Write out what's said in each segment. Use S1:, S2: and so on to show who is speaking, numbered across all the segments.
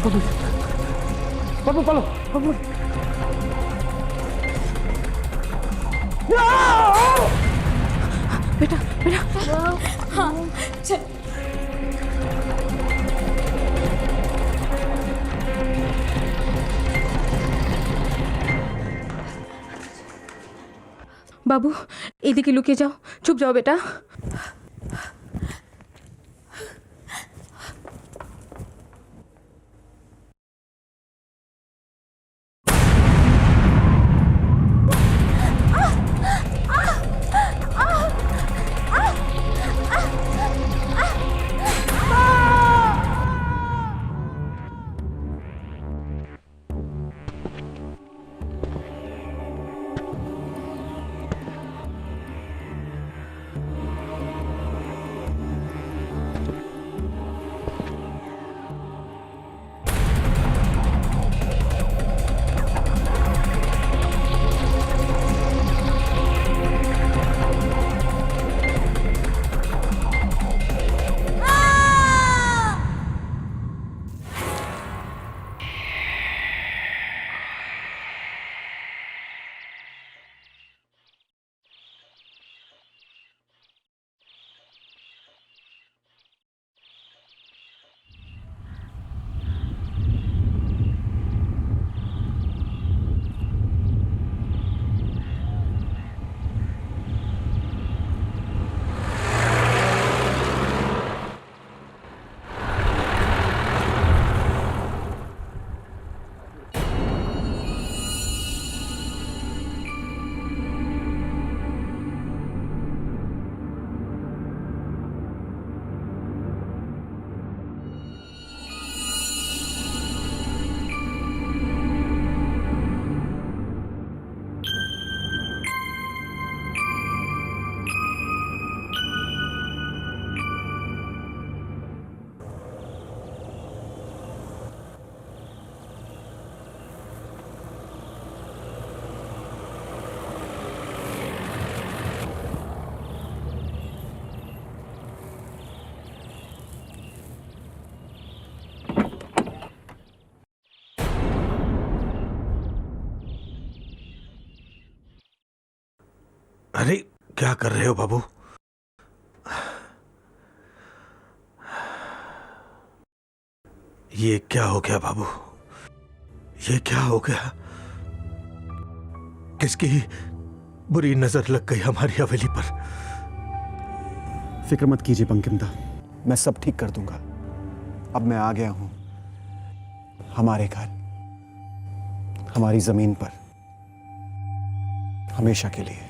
S1: बाबू चलो बाबू।
S2: बेटा बेटा हाँ चल। बाबू এদিকে লুকিয়ে যাও, চুপ যাও বেটা।
S3: अरे क्या कर रहे हो बाबू? ये क्या हो गया बाबू? ये क्या हो गया? किसकी बुरी नजर लग गई हमारी हवेली पर?
S4: फिक्र मत कीजिए बंकिमदा, मैं सब ठीक कर दूंगा। अब मैं आ गया हूं हमारे घर, हमारी जमीन पर, हमेशा के लिए।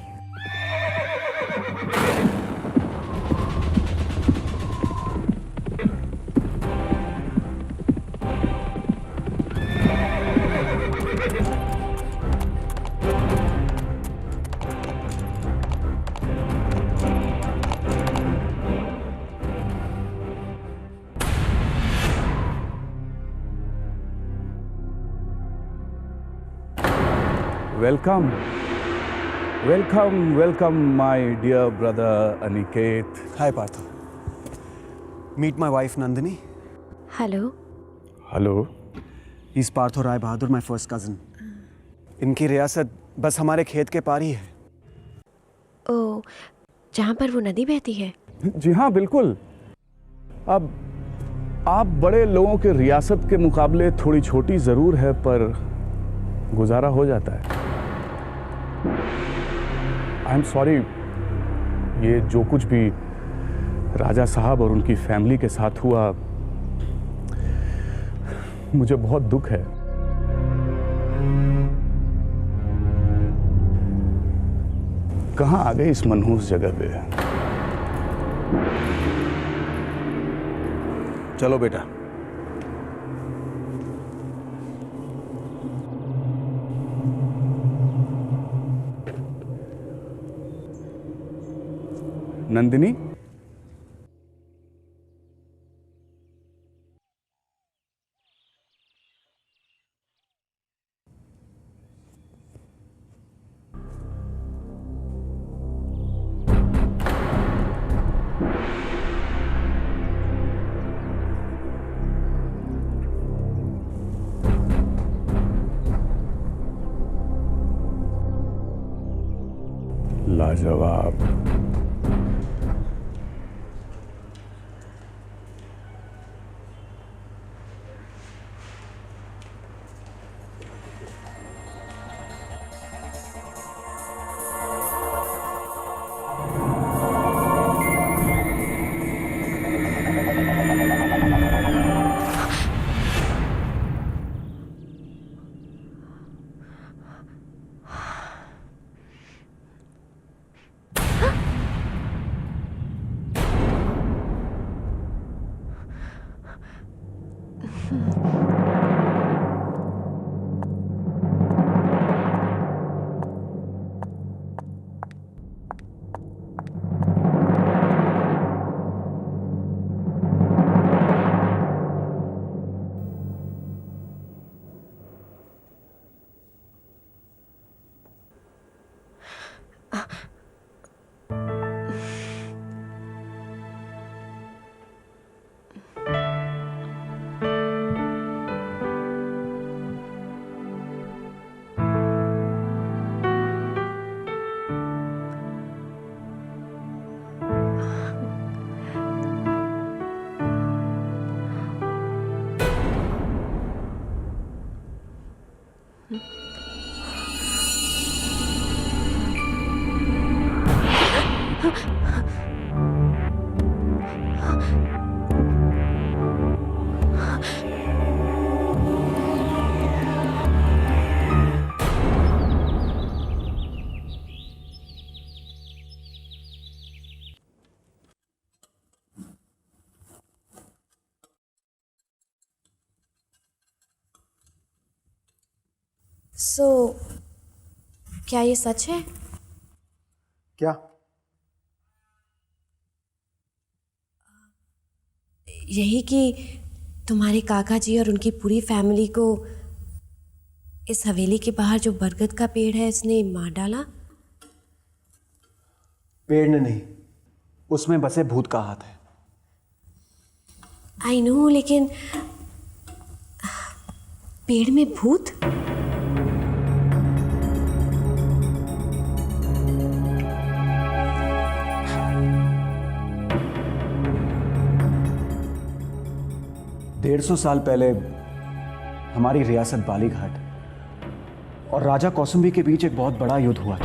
S5: Welcome, welcome, welcome, my dear brother Aniket.
S4: Hi Parth, meet my wife Nandini.
S2: Hello.
S5: Hello.
S4: He's Partho Rai Bahadur, my first cousin. इनकी रियासत बस हमारे खेत के पार ही है।
S2: ओ, जहाँ पर वो नदी बहती है।
S5: जी हाँ, बिल्कुल। अब आप बड़े लोगों के रियासत के मुकाबले थोड़ी छोटी जरूर है, पर गुजारा हो जाता है। आई एम सॉरी, ये जो कुछ भी राजा साहब और उनकी फैमिली के साथ हुआ, मुझे बहुत दुख है। कहाँ आ गए इस मनहूस जगह पे?
S3: चलो बेटा।
S5: नंदिनी, लाजवाब।
S2: क्या ये सच है?
S4: क्या?
S2: यही कि तुम्हारे काका जी और उनकी पूरी फैमिली को इस हवेली के बाहर जो बरगद का पेड़ है इसने मार डाला?
S4: पेड़ ने नहीं, उसमें बसे भूत का हाथ है।
S2: आई नो, लेकिन पेड़ में भूत?
S4: डेढ़ 150 साल पहले हमारी रियासत बालीघाट और राजा कौसुंबी के बीच एक बहुत बड़ा युद्ध हुआ था।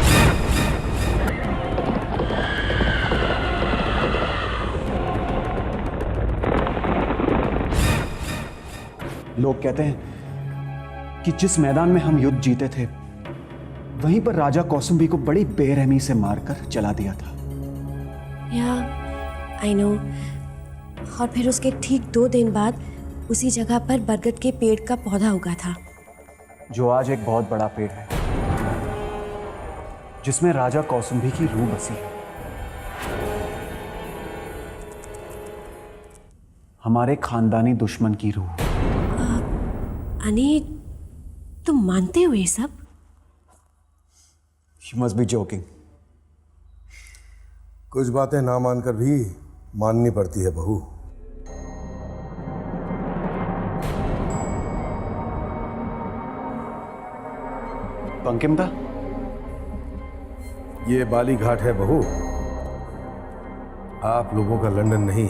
S4: लोग कहते हैं कि जिस मैदान में हम युद्ध जीते थे वहीं पर राजा कौसुंबी को बड़ी बेरहमी से मारकर जला दिया था।
S2: या आई नो। और फिर उसके ठीक 2 दिन बाद उसी जगह पर बरगद के पेड़ का पौधा उगा था,
S4: जो आज एक बहुत बड़ा पेड़ है जिसमें राजा कौसुंबी की रूह बसी है। हमारे खानदानी दुश्मन की रूह।
S2: अनी, तुम मानते हो ये सब?
S4: You must be joking.
S3: कुछ बातें ना मानकर भी माननी पड़ती है बहू।
S4: बंकिमदा,
S3: ये बालीघाट है बहू, आप लोगों का लंदन नहीं,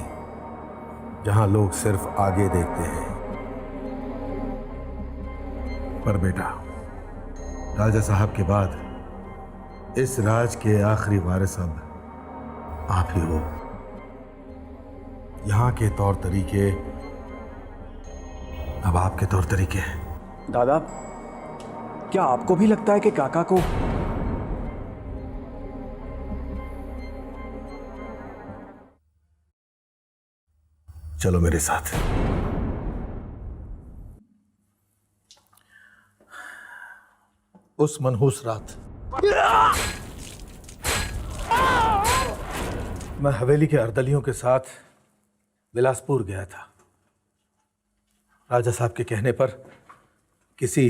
S3: जहां लोग सिर्फ आगे देखते हैं। पर बेटा, राजा साहब के बाद इस राज के आखिरी वारिस अब आप ही हो। यहां के तौर तरीके अब आपके तौर तरीके हैं।
S4: दादा, क्या आपको भी लगता है कि काका को
S3: चलो मेरे साथ। उस मनहूस रात मैं हवेली के अर्दलियों के साथ बिलासपुर गया था, राजा साहब के कहने पर किसी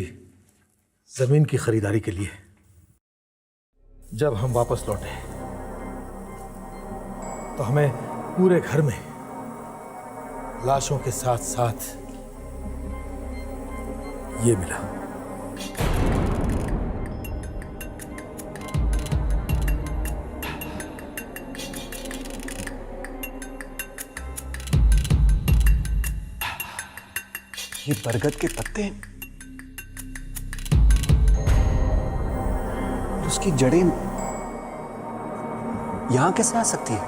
S3: जमीन की खरीदारी के लिए। जब हम वापस लौटे तो हमें पूरे घर में लाशों के साथ साथ ये मिला।
S4: ये बरगद के पत्ते और उसकी जड़ें यहां कैसे आ सकती है?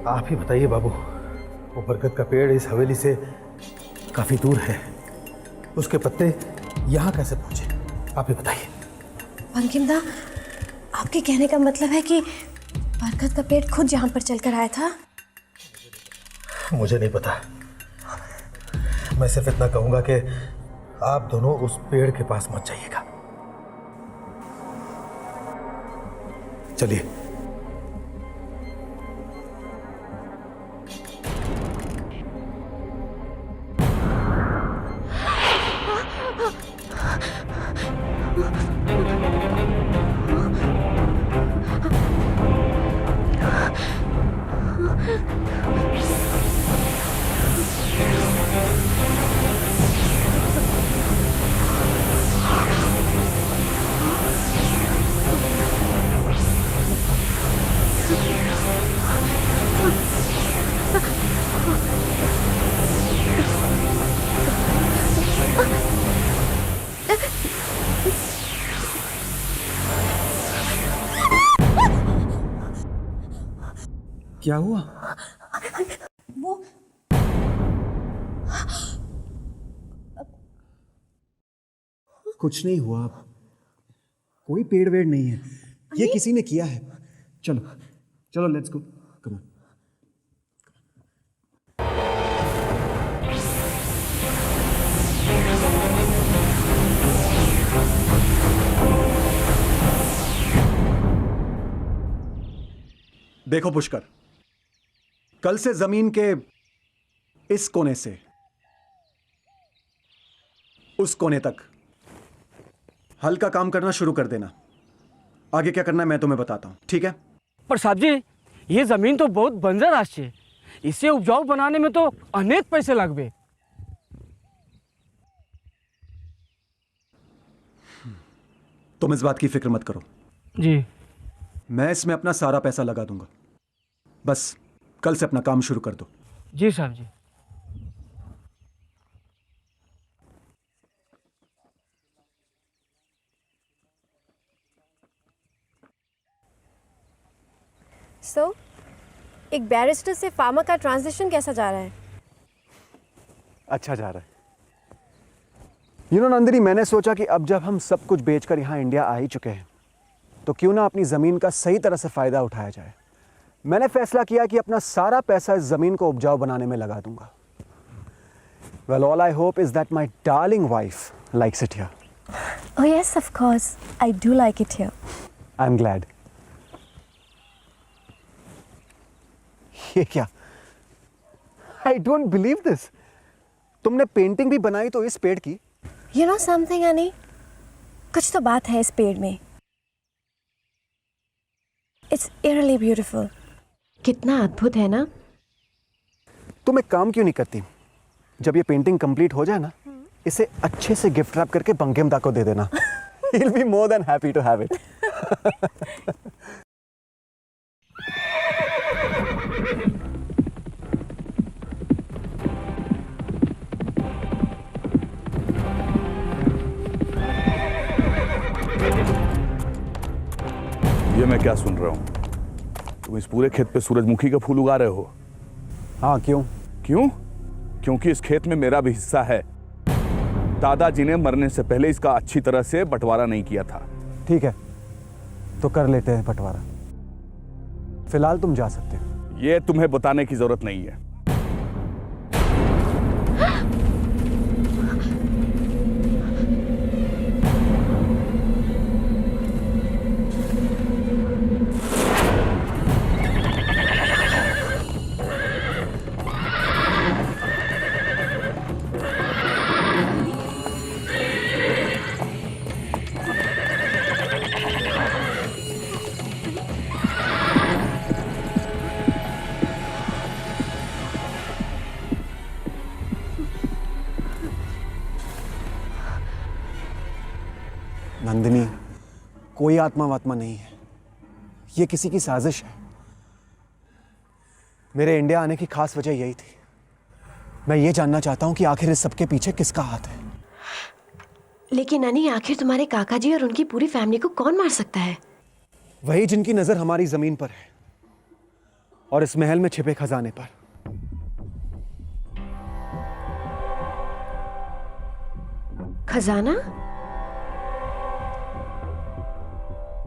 S3: आप ही बताइए बाबू, वो बरगद का पेड़ इस हवेली से काफी दूर है, उसके पत्ते यहाँ कैसे पहुंचे? आप ही बताइए।
S2: बंकिमदा, आपके कहने का मतलब है कि बरगद का पेड़ खुद यहाँ पर चलकर आया था?
S3: मुझे नहीं पता, मैं सिर्फ इतना कहूंगा कि आप दोनों उस पेड़ के पास मत जाइएगा। चलिए।
S4: क्या हुआ?
S2: वो
S4: कुछ नहीं हुआ, कोई पेड़ वेड़ नहीं है, ये किसी ने किया है। चलो चलो, लेट्स गो, कम ऑन। देखो पुष्कर, कल से जमीन के इस कोने से उस कोने तक हल का काम करना शुरू कर देना। आगे क्या करना है मैं तुम्हें बताता हूं, ठीक है?
S1: पर साहब जी, ये जमीन तो बहुत बंजर राशि है, इसे उपजाऊ बनाने में तो अनेक पैसे लगबे।
S4: तुम इस बात की फिक्र मत करो
S1: जी।
S4: मैं इसमें अपना सारा पैसा लगा दूंगा, बस कल से अपना काम शुरू कर दो।
S1: जी साहब जी।
S2: सो एक बैरिस्टर से फार्मर का ट्रांजिशन कैसा जा रहा है?
S4: अच्छा जा रहा है। नंदिनी, मैंने सोचा कि अब जब हम सब कुछ बेचकर यहाँ इंडिया आ ही चुके हैं तो क्यों ना अपनी ज़मीन का सही तरह से फ़ायदा उठाया जाए। मैंने फैसला किया कि अपना सारा पैसा इस ज़मीन को उपजाऊ बनाने में लगा दूंगा। Well, all I hope is that my darling wife likes it here.
S2: Oh yes, of course. I do like it here.
S4: I'm glad. ये क्या? I don't believe this. तुमने पेंटिंग भी बनाई तो इस पेड़ की?
S2: You know something, Annie? कुछ तो बात है इस पेड़ में। It's eerily beautiful. कितना अद्भुत है ना?
S4: तुम एक काम क्यों नहीं करती? जब ये पेंटिंग कंप्लीट हो जाए ना, इसे अच्छे से गिफ्ट रैप करके बंकिमदा को दे देना। He'll be more than happy to have it.
S5: ये मैं क्या सुन रहा हूँ? तुम इस पूरे खेत पे सूरजमुखी का फूल उगा रहे हो?
S4: हाँ, क्यों?
S5: क्यों? क्योंकि इस खेत में मेरा भी हिस्सा है। दादाजी ने मरने से पहले इसका अच्छी तरह से बंटवारा नहीं किया था।
S4: ठीक है, तो कर लेते हैं बंटवारा। फिलहाल तुम जा सकते हो।
S5: ये तुम्हें बताने की जरूरत नहीं है।
S4: नंदिनी, कोई आत्मा वात्मा नहीं है, ये किसी की साजिश है। मेरे इंडिया आने की खास वजह यही थी। मैं ये जानना चाहता हूँ कि आखिर इस सबके पीछे किसका हाथ है।
S2: लेकिन अनी, आखिर तुम्हारे काका जी और उनकी पूरी फैमिली को कौन मार सकता है?
S4: वही जिनकी नजर हमारी जमीन पर है और इस महल में छिपे खजाने पर।
S2: खजाना?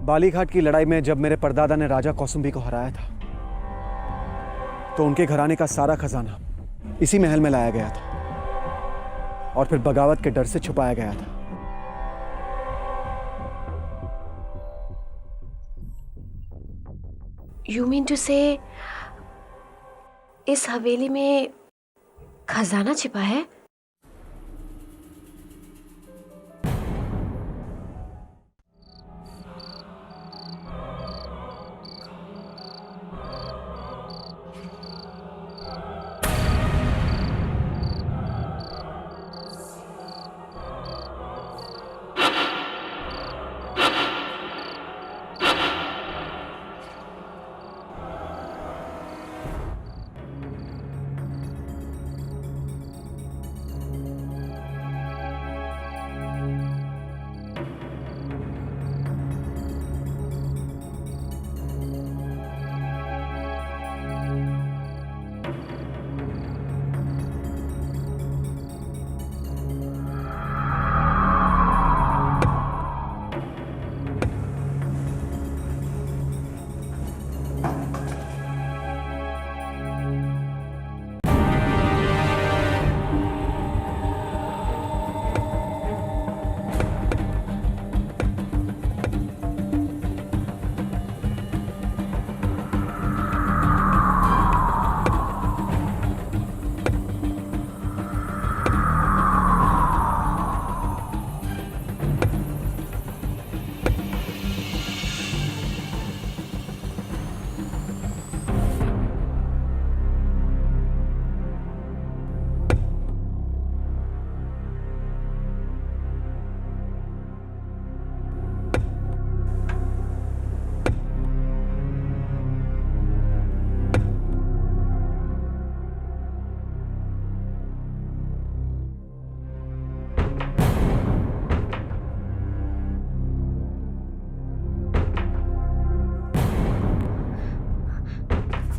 S4: बालीघाट की लड़ाई में जब मेरे परदादा ने राजा कौसुंबी को हराया था, तो उनके घराने का सारा खजाना इसी महल में लाया गया था और फिर बगावत के डर से छुपाया गया था।
S2: यू मीन टू से इस हवेली में खजाना छिपा है?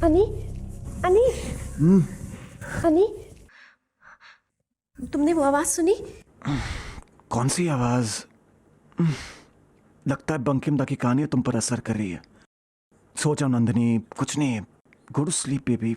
S2: अनी, अनी, अनी, तुमने वो आवाज सुनी?
S4: कौन सी आवाज? लगता है बंकिम दा की कहानी तुम पर असर कर रही है। सो जाओ नंदिनी, कुछ नहीं, गो टू स्लीप बेबी।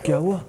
S4: क्या हुआ?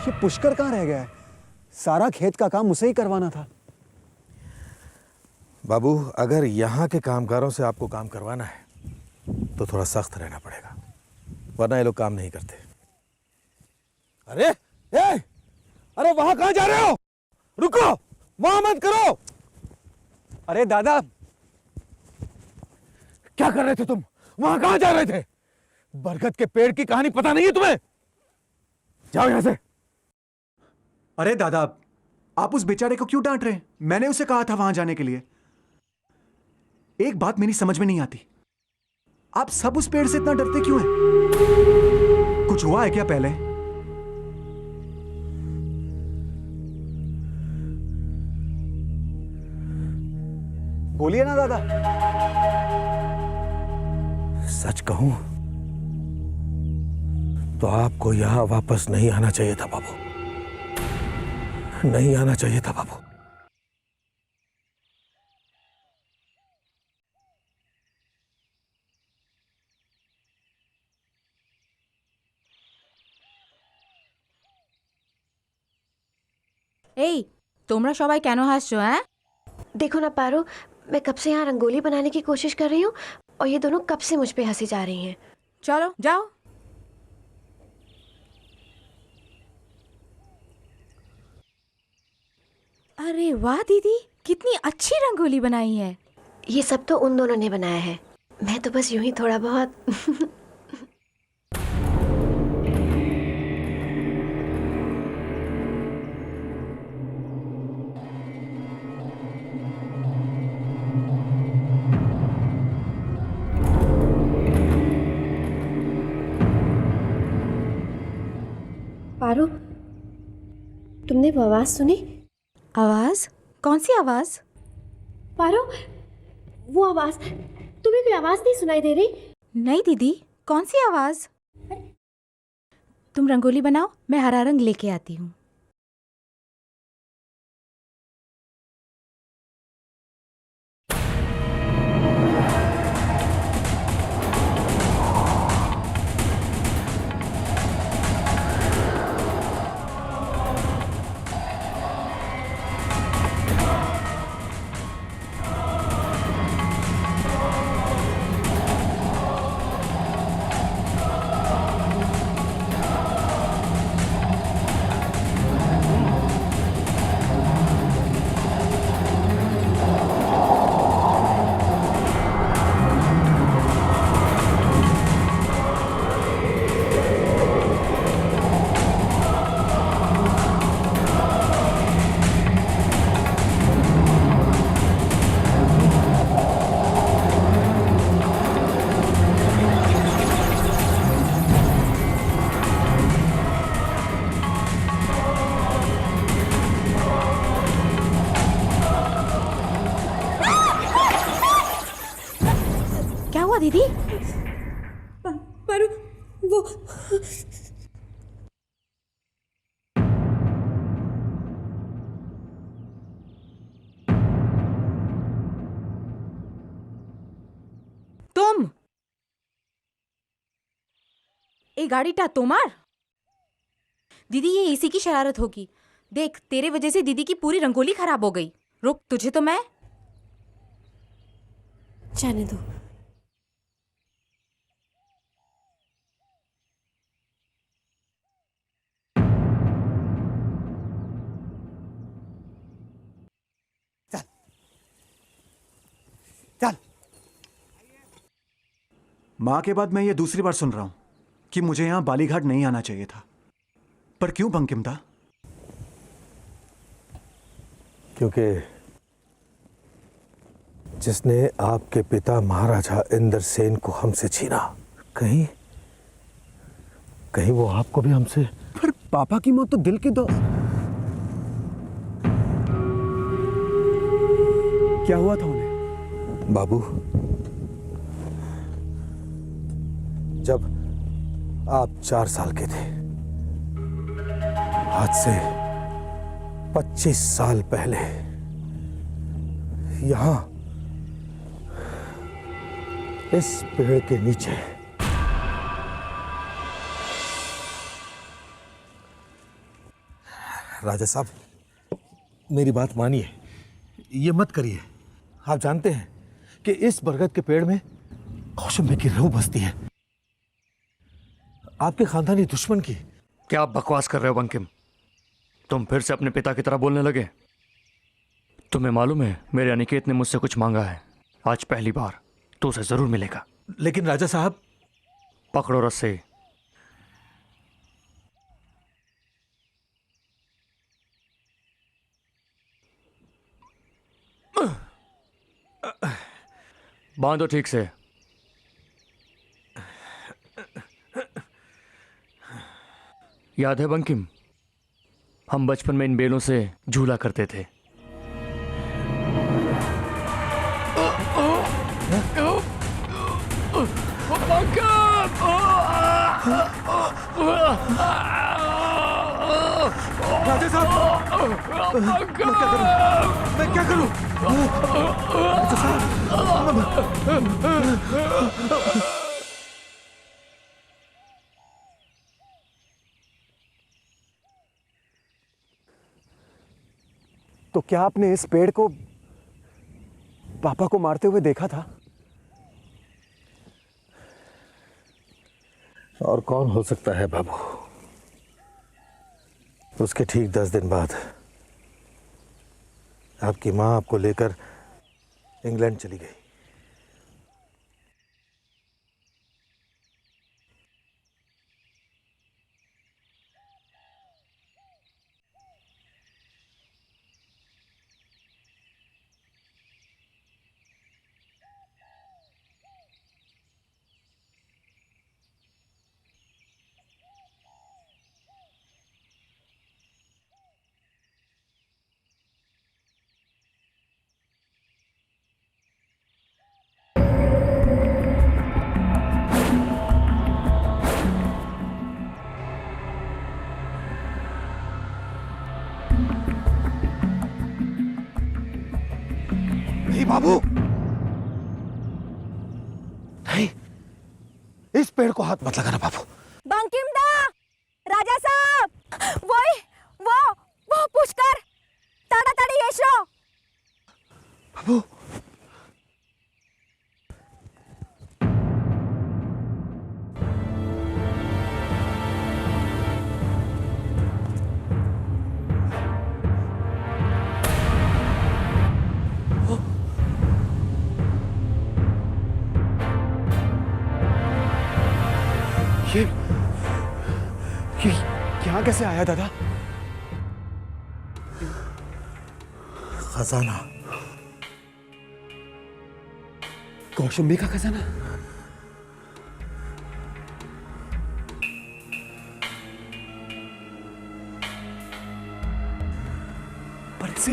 S4: ये पुष्कर कहाँ रह गया है? सारा खेत का काम उसे ही करवाना था।
S3: बाबू, अगर यहाँ के कामगारों से आपको काम करवाना है तो थोड़ा सख्त रहना पड़ेगा, वरना ये लोग काम नहीं करते। अरे अरे वहां कहाँ जा रहे हो? रुको, वहां मत करो।
S4: अरे दादा,
S3: क्या कर रहे थे तुम? वहां कहाँ जा रहे थे? बरगद के पेड़ की कहानी पता नहीं है तुम्हें? जाओ यहां से।
S4: अरे दादा, आप उस बेचारे को क्यों डांट रहे हैं? मैंने उसे कहा था वहां जाने के लिए। एक बात मेरी समझ में नहीं आती, आप सब उस पेड़ से इतना डरते क्यों हैं? कुछ हुआ है क्या पहले? बोलिए ना दादा।
S3: सच कहूं तो आपको यहां वापस नहीं आना चाहिए था बाबू, नहीं आना चाहिए था बाबू।
S6: এই তোমরা সবাই কেন হাসছো? হ্যাঁ,
S2: देखो ना पारो, मैं कब से यहाँ रंगोली बनाने की कोशिश कर रही हूँ और ये दोनों कब से मुझ पे हंसी जा रही हैं।
S6: চলো যাও। अरे वाह दीदी, कितनी अच्छी रंगोली बनाई है।
S2: ये सब तो उन दोनों ने बनाया है, मैं तो बस यूं ही थोड़ा बहुत। पारो, तुमने वो आवाज सुनी?
S6: आवाज? कौन सी आवाज?
S2: पारो, वो आवाज, तुम्हें कोई आवाज नहीं सुनाई दे रही?
S6: नहीं दीदी, कौन सी आवाज? तुम रंगोली बनाओ, मैं हरा रंग लेके आती हूँ। दीदी?
S2: पर वो
S6: तुम ए गाड़ीटा तोमार? दीदी ये इसी की शरारत होगी। देख तेरे वजह से दीदी की पूरी रंगोली खराब हो गई। रुक, तुझे तो मैं
S2: जाने दो।
S4: चल। मां के बाद मैं ये दूसरी बार सुन रहा हूं कि मुझे यहां बालीघाट नहीं आना चाहिए था। पर क्यों बंकिम दा?
S3: क्योंकि जिसने आपके पिता महाराजा इंद्र सेन को हमसे छीना, कहीं कहीं वो आपको भी हमसे।
S4: पर पापा की मौत तो दिल की दो। क्या हुआ था उन्हें?
S3: बाबू, जब आप 4 साल के थे, आज से 25 साल पहले, यहां इस पेड़ के नीचे राजा साहब, मेरी बात मानिए, ये मत करिए। आप जानते हैं कि इस बरगद के पेड़ में कौशंबी की रूह बसती है, आपके खानदानी दुश्मन की।
S7: क्या आप बकवास कर रहे हो बंकिम? तुम फिर से अपने पिता की तरह बोलने लगे। तुम्हें मालूम है मेरे अनिकेत ने मुझसे कुछ मांगा है। आज पहली बार तो उसे जरूर मिलेगा।
S3: लेकिन राजा साहब।
S7: पकड़ो रस्से। बांधो ठीक से। याद है बंकिम, हम बचपन में इन बेलों से झूला करते थे।
S3: राजा साहब, मैं क्या करूं? राजा साहब,
S4: तो क्या आपने इस पेड़ को पापा को मारते हुए देखा था?
S3: और कौन हो सकता है बाबू? उसके ठीक 10 दिन बाद आपकी मां आपको लेकर इंग्लैंड चली गई। नहीं बाबू, नहीं, इस पेड़ को हाथ मत लगाना बाबू।
S6: बंकिम दा, राजा साहब, वो पुष्कर, ताड़ाताड़ी येशो।
S3: बाबू,
S4: ये यहाँ कैसे आया दादा?
S3: खजाना,
S4: कौशंबी का खजाना। पर इसे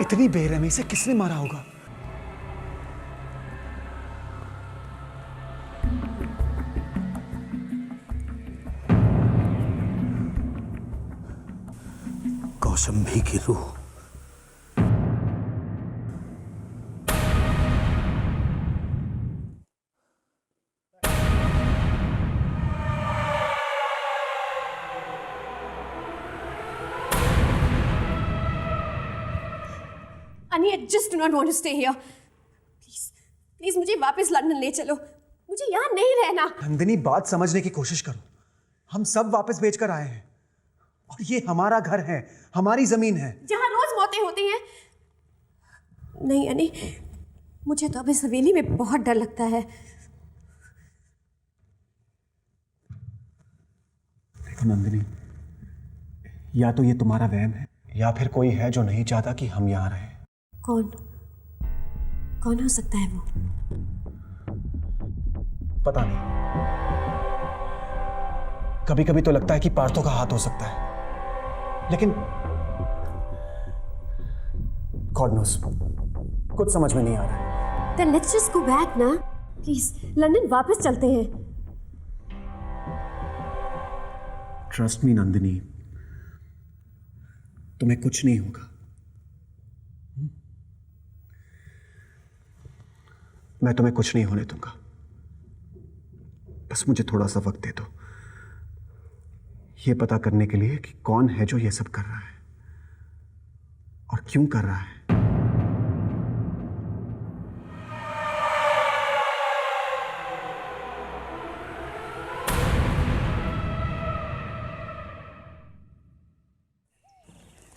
S4: इतनी बेरहमी से किसने मारा होगा?
S2: Annie, I just do not want to stay here. Please मुझे वापस लंदन ले चलो, मुझे यहाँ नहीं रहना।
S4: नंदिनी, बात समझने की कोशिश करो। हम सब वापस बेच कर आए हैं और ये हमारा घर है, हमारी जमीन है
S2: जहाँ रोज मौतें होती हैं। नहीं अनी, मुझे तो अब इस हवेली में बहुत डर लगता है।
S4: देखो नंदिनी, या तो ये तुम्हारा वहम है या फिर कोई है जो नहीं चाहता कि हम यहाँ रहें।
S2: कौन कौन हो सकता है वो?
S4: पता नहीं, कभी कभी तो लगता है कि पार्थो का हाथ हो सकता है, लेकिन गॉड नोस, कुछ समझ में नहीं आ रहा है।
S2: Then let's just go back ना, प्लीज लंदन वापस चलते हैं।
S4: ट्रस्ट मी नंदिनी, तुम्हें कुछ नहीं होगा। मैं तुम्हें कुछ नहीं होने दूंगा, बस मुझे थोड़ा सा वक्त दे दो, ये पता करने के लिए कि कौन है जो ये सब कर रहा है और क्यों कर रहा है।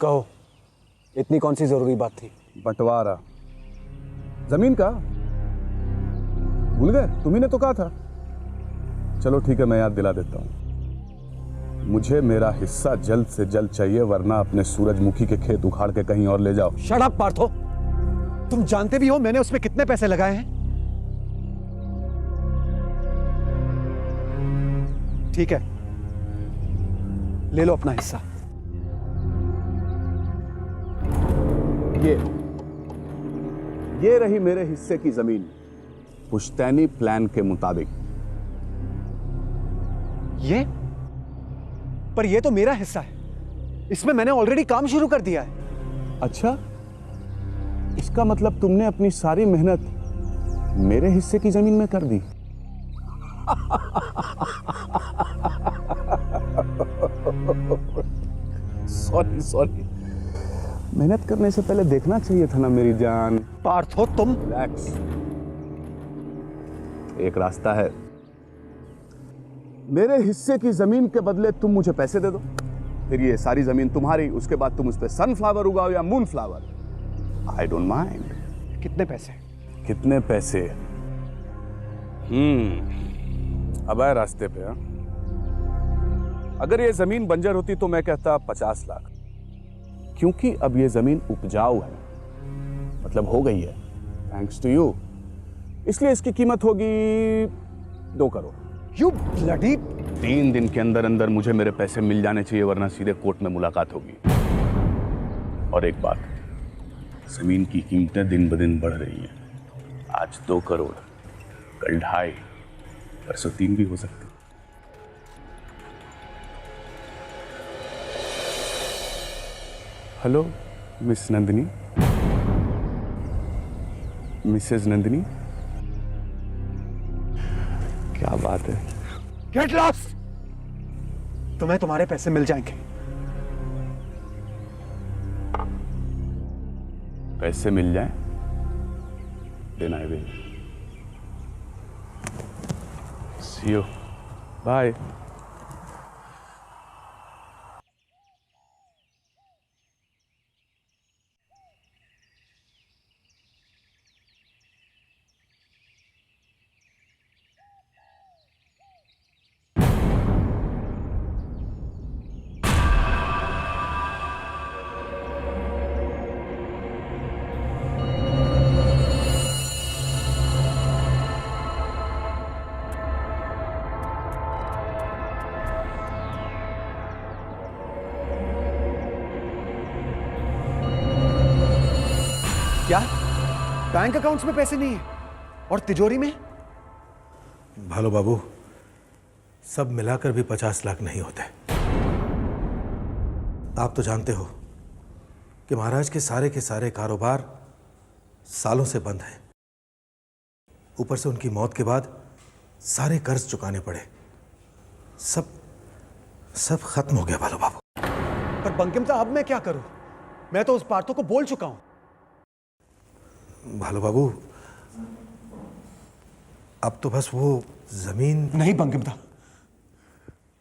S4: कहो, इतनी कौन सी जरूरी बात थी?
S5: बंटवारा जमीन का भूल गए? तुम्ही ने तो कहा था। चलो ठीक है, मैं याद दिला देता हूं। मुझे मेरा हिस्सा जल्द से जल्द चाहिए, वरना अपने सूरजमुखी के खेत उखाड़ के कहीं और ले जाओ।
S4: शट अप पार्थो, तुम जानते भी हो मैंने उसमें कितने पैसे लगाए हैं। ठीक है, ले लो अपना हिस्सा।
S5: ये रही मेरे हिस्से की जमीन, पुश्तैनी प्लान के मुताबिक।
S4: ये? पर ये तो मेरा हिस्सा है, इसमें मैंने ऑलरेडी काम शुरू कर दिया है।
S5: अच्छा, इसका मतलब तुमने अपनी सारी मेहनत मेरे हिस्से की जमीन में कर दी। सॉरी, मेहनत करने से पहले देखना चाहिए था ना मेरी जान।
S4: पार्थो तुम।
S5: रिलैक्स, एक रास्ता है। मेरे हिस्से की जमीन के बदले तुम मुझे पैसे दे दो, फिर ये सारी जमीन तुम्हारी। उसके बाद तुम उस पर सनफ्लावर उगाओ या मूनफ्लावर, आई डोंट माइंड।
S4: कितने पैसे?
S5: कितने पैसे? अब आए रास्ते पे। हा? अगर ये जमीन बंजर होती तो मैं कहता 50 लाख, क्योंकि अब ये जमीन उपजाऊ है, मतलब हो गई है थैंक्स टू यू, इसलिए इसकी कीमत होगी 2 करोड़।
S4: You bloody!
S5: 3 दिन के अंदर अंदर मुझे मेरे पैसे मिल जाने चाहिए, वरना सीधे कोर्ट में मुलाकात होगी। और एक बात, जमीन की कीमतें दिन ब दिन बढ़ रही हैं। आज 2 करोड़, कल 2.5, परसों 3 भी हो सकते। Hello miss Nandini, mrs Nandini, क्या बात है?
S4: Get lost! तुम्हें तुम्हारे पैसे मिल जाएंगे।
S5: पैसे मिल जाएं, देना है भी। सी यू, बाय।
S4: क्या बैंक अकाउंट्स में पैसे नहीं है और तिजोरी में?
S3: भालो बाबू, सब मिलाकर भी 50 लाख नहीं होते। आप तो जानते हो कि महाराज के सारे कारोबार सालों से बंद हैं। ऊपर से उनकी मौत के बाद सारे कर्ज चुकाने पड़े। सब खत्म हो गया भालो बाबू।
S4: पर बंकिम साहब, अब मैं क्या करूं? मैं तो उस पार्थो को बोल चुका हूं।
S3: भालू बाबू, अब तो बस वो जमीन।
S4: नहीं बंकिमदा,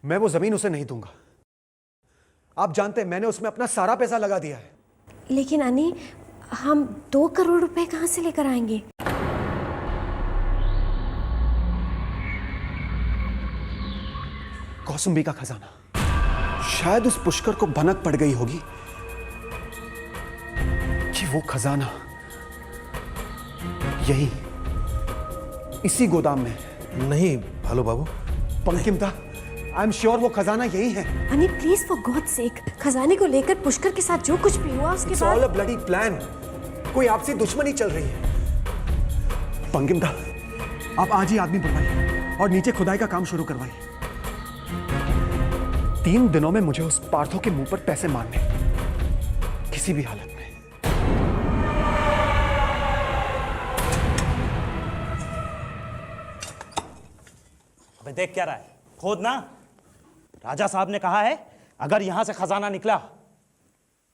S4: मैं वो जमीन उसे नहीं दूंगा। आप जानते हैं मैंने उसमें अपना सारा पैसा लगा दिया है।
S2: लेकिन अनी, हम 2 करोड़ रुपए कहाँ से लेकर आएंगे?
S4: कौसुंबी का खजाना। शायद उस पुष्कर को भनक पड़ गई होगी कि वो खजाना यही इसी गोदाम में है।
S3: नहीं भालू बाबू,
S4: बंकिमदा, आई एम श्योर वो खजाना यही है।
S2: अनी प्लीज, फॉर गॉड सेक, खजाने को लेकर पुष्कर के साथ जो कुछ भी हुआ उसके
S4: It's
S2: बाद।
S4: all a bloody plan. कोई आपसी दुश्मनी चल रही है। बंकिमदा, आप आज ही आदमी बुलवाइए और नीचे खुदाई का काम शुरू करवाइए। 3 दिनों में मुझे उस पार्थो के मुंह पर पैसे मारने, किसी भी हालत में।
S8: अबे देख क्या रहा है, खोद ना। राजा साहब ने कहा है अगर यहां से खजाना निकला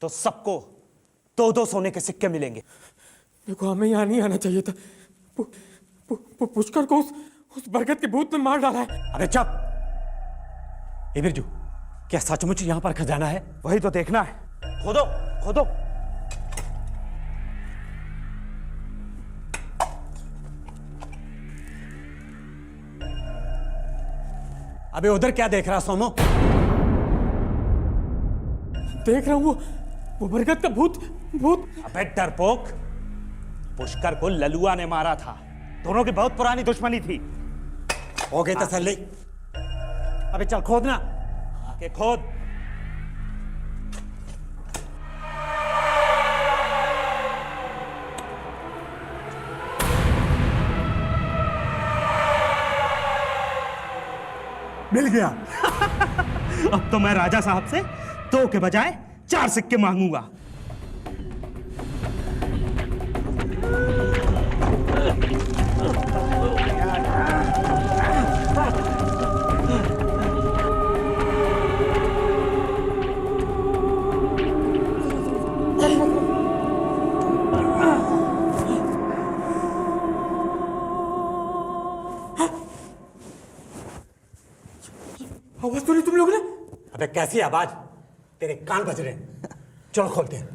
S8: तो सबको 2-2 सोने के सिक्के मिलेंगे।
S1: देखो, हमें यहाँ नहीं आना चाहिए था। पुष्कर को उस बरगद के भूत ने मार डाला है।
S8: अबे चुप। ए बिरजू, क्या सचमुच यहां पर खजाना है? वही तो देखना है। खोदो खोदो। अबे उधर क्या देख रहा सोमो?
S1: देख रहा हूँ वो बरगद का भूत।
S8: अबे डरपोक, पुष्कर को ललुआ ने मारा था। दोनों की बहुत पुरानी दुश्मनी थी। हो गई तसल्ली? अबे चल खोद ना, आके खोद। मिल गया। अब तो मैं राजा साहब से 2 के बजाय 4 सिक्के मांगूंगा।
S1: आवाज सुनी तुम लोगों ने?
S8: अबे कैसी आवाज? तेरे कान बज रहे हैं। चलो खोलते हैं।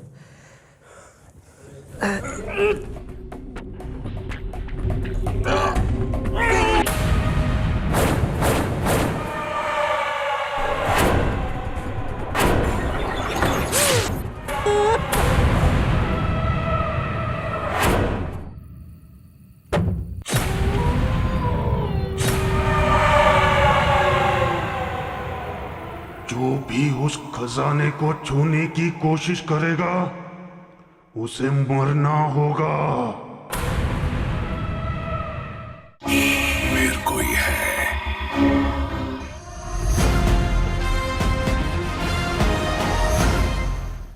S9: जो भी उस खजाने को छूने की कोशिश करेगा उसे मरना होगा।